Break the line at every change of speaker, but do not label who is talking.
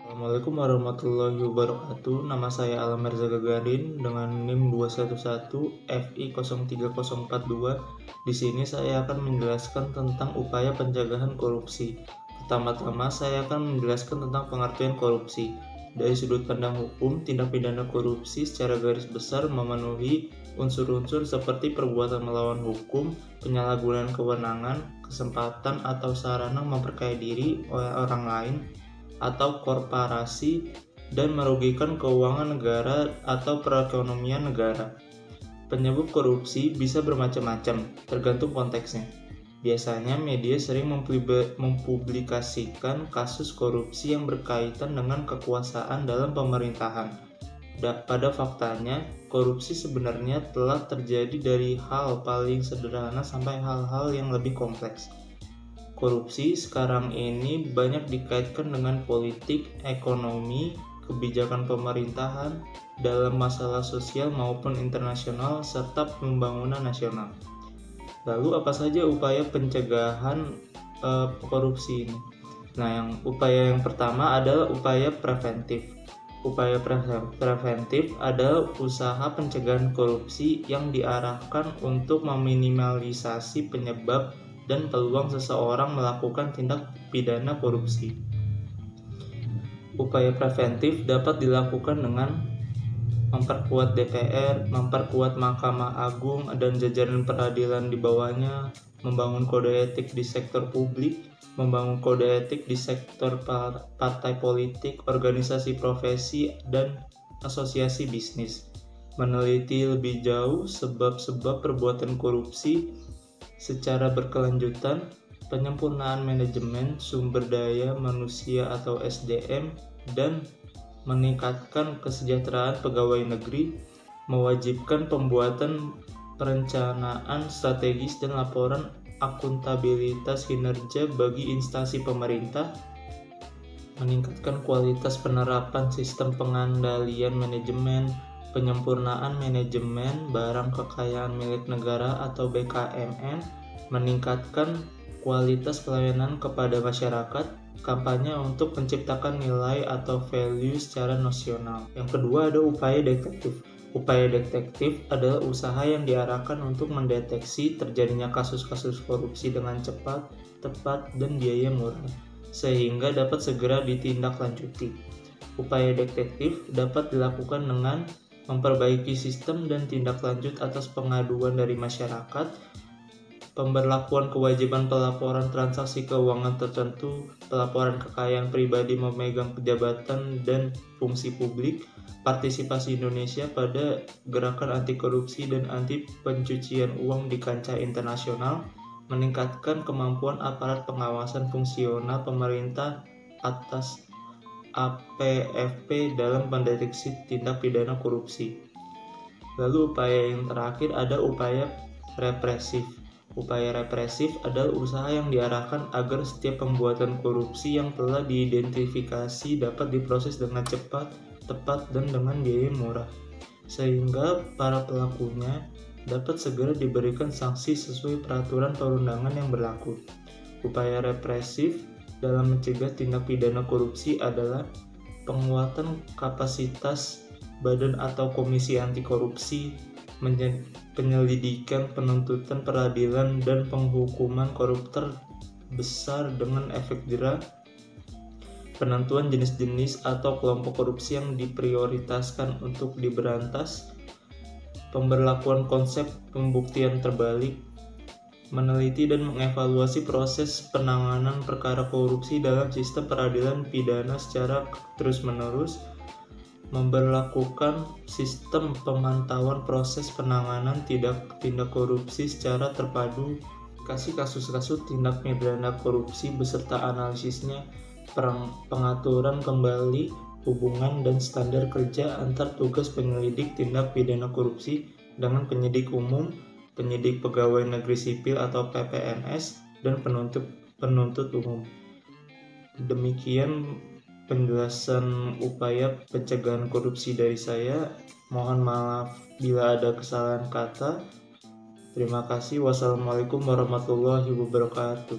Assalamualaikum warahmatullahi wabarakatuh. Nama saya Alam Mirza Gagarin dengan NIM 211 FI03042. Di sini saya akan menjelaskan tentang upaya pencegahan korupsi. Pertama-tama saya akan menjelaskan tentang pengertian korupsi. Dari sudut pandang hukum, tindak pidana korupsi secara garis besar memenuhi unsur-unsur seperti perbuatan melawan hukum, penyalahgunaan kewenangan, kesempatan atau sarana memperkaya diri oleh orang lain atau korporasi dan merugikan keuangan negara atau perekonomian negara. Penyebab korupsi bisa bermacam-macam, tergantung konteksnya. Biasanya media sering mempublikasikan kasus korupsi yang berkaitan dengan kekuasaan dalam pemerintahan. Pada faktanya, korupsi sebenarnya telah terjadi dari hal paling sederhana sampai hal-hal yang lebih kompleks. Korupsi sekarang ini banyak dikaitkan dengan politik, ekonomi, kebijakan pemerintahan dalam masalah sosial maupun internasional serta pembangunan nasional. Lalu apa saja upaya pencegahan korupsi ini? Nah, upaya yang pertama adalah upaya preventif. Upaya preventif adalah usaha pencegahan korupsi yang diarahkan untuk meminimalisasi penyebab dan peluang seseorang melakukan tindak pidana korupsi. Upaya preventif dapat dilakukan dengan memperkuat DPR, memperkuat Mahkamah Agung dan jajaran peradilan di bawahnya, membangun kode etik di sektor publik, membangun kode etik di sektor partai politik, organisasi profesi, dan asosiasi bisnis. Meneliti lebih jauh sebab-sebab perbuatan korupsi secara berkelanjutan, penyempurnaan manajemen sumber daya manusia atau SDM, dan meningkatkan kesejahteraan pegawai negeri, mewajibkan pembuatan perencanaan strategis dan laporan akuntabilitas kinerja bagi instansi pemerintah, meningkatkan kualitas penerapan sistem pengandalian manajemen, penyempurnaan manajemen barang kekayaan milik negara atau BKMN, meningkatkan kualitas pelayanan kepada masyarakat, kampanye untuk menciptakan nilai atau value secara nasional. Yang kedua ada upaya detektif. Upaya detektif adalah usaha yang diarahkan untuk mendeteksi terjadinya kasus-kasus korupsi dengan cepat, tepat, dan biaya murah, sehingga dapat segera ditindaklanjuti. Upaya detektif dapat dilakukan dengan memperbaiki sistem dan tindak lanjut atas pengaduan dari masyarakat, pemberlakuan kewajiban pelaporan transaksi keuangan tertentu, pelaporan kekayaan pribadi memegang jabatan dan fungsi publik, partisipasi Indonesia pada gerakan anti korupsi dan anti pencucian uang di kancah internasional, meningkatkan kemampuan aparat pengawasan fungsional pemerintah atas APFP dalam mendeteksi tindak pidana korupsi. Lalu upaya yang terakhir ada upaya represif. Upaya represif adalah usaha yang diarahkan agar setiap pembuatan korupsi yang telah diidentifikasi dapat diproses dengan cepat, tepat, dan dengan biaya murah, sehingga para pelakunya dapat segera diberikan sanksi sesuai peraturan perundangan yang berlaku. Upaya represif dalam mencegah tindak pidana korupsi adalah penguatan kapasitas badan atau komisi anti korupsi, penyelidikan, penuntutan, peradilan, dan penghukuman koruptor besar dengan efek jera, penentuan jenis-jenis atau kelompok korupsi yang diprioritaskan untuk diberantas, pemberlakuan konsep pembuktian terbalik, meneliti dan mengevaluasi proses penanganan perkara korupsi dalam sistem peradilan pidana secara terus-menerus, memberlakukan sistem pemantauan proses penanganan tindak korupsi secara terpadu, kasih kasus-kasus tindak pidana korupsi beserta analisisnya, pengaturan kembali hubungan dan standar kerja antar tugas penyelidik tindak pidana korupsi dengan penyidik umum, penyidik pegawai negeri sipil atau PPNS, dan penuntut umum. Demikian penjelasan upaya pencegahan korupsi dari saya. Mohon maaf bila ada kesalahan kata. Terima kasih. Wassalamualaikum warahmatullahi wabarakatuh.